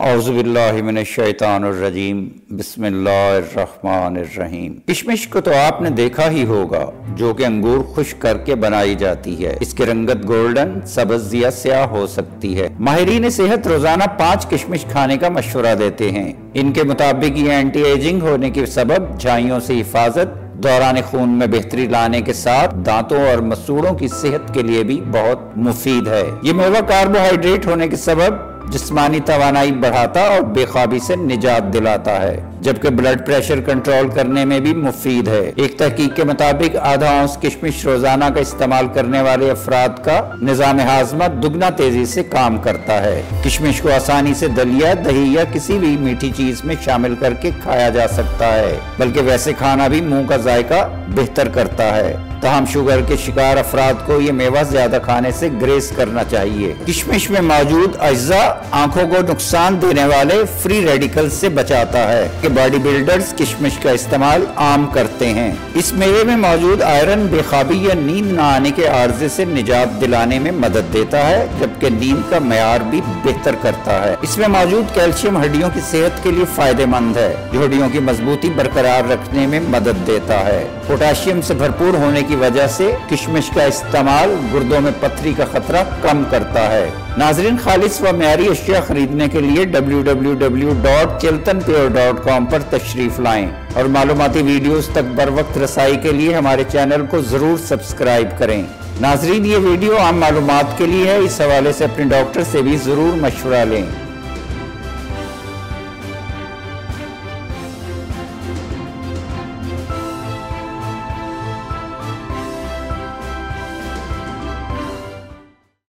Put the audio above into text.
औज़ुबिल्लाहि मिनश्शैतानिर्रजीम बिस्मिल्लाहिर्रहमानिर्रहीम। किशमिश को तो आपने देखा ही होगा, जो कि अंगूर खुश्क करके बनाई जाती है। इसकी रंगत गोल्डन, सब्ज या स्याह हो सकती है। माहिरीन सेहत रोजाना 5 किशमिश खाने का मशवरा देते हैं। इनके मुताबिक ये एंटी एजिंग होने के सबब, झाइयों से हिफाजत, दौरान खून में बेहतरी लाने के साथ दांतों और मसूड़ों की सेहत के लिए भी बहुत मुफीद है। ये मेवा कार्बोहाइड्रेट होने के सबब जिस्मानी तवानाई बढ़ाता और बेख्वाबी से निजात दिलाता है, जबकि ब्लड प्रेशर कंट्रोल करने में भी मुफीद है। एक तहकीक के मुताबिक आधा औंस किशमिश रोजाना का इस्तेमाल करने वाले अफराद का निजाम हाजमा दुगना तेजी से काम करता है। किशमिश को आसानी से दलिया, दही या किसी भी मीठी चीज में शामिल करके खाया जा सकता है, बल्कि वैसे खाना भी मुंह का जायका बेहतर करता है। तहम शुगर के शिकार अफराद को ये मेवा ज्यादा खाने से ग्रेस करना चाहिए। किशमिश में मौजूद अज्जा आंखों को नुकसान देने वाले फ्री रेडिकल से बचाता है कि बॉडी बिल्डर्स किशमिश का इस्तेमाल आम करते हैं। इस मेवे में मौजूद आयरन बेख्वाबी या नींद न आने के आर्जे से निजात दिलाने में मदद देता है, जबकि नींद का मयार भी बेहतर करता है। इसमें मौजूद कैल्शियम हड्डियों की सेहत के लिए फायदेमंद है, जो हड्डियों की मजबूती बरकरार रखने में मदद देता है। पोटाशियम से भरपूर होने की वजह से किशमिश का इस्तेमाल गुर्दों में पथरी का खतरा कम करता है। नाजरीन, खालिस व म्यारी अशिया खरीदने के लिए www.chiltanpure.com पर तशरीफ लाएं और मालूमाती वीडियोस तक बर वक्त रसाई के लिए हमारे चैनल को जरूर सब्सक्राइब करें। नाजरीन, ये वीडियो आम मालूमात के लिए है, इस हवाले से अपने डॉक्टर से भी जरूर मशवरा लें।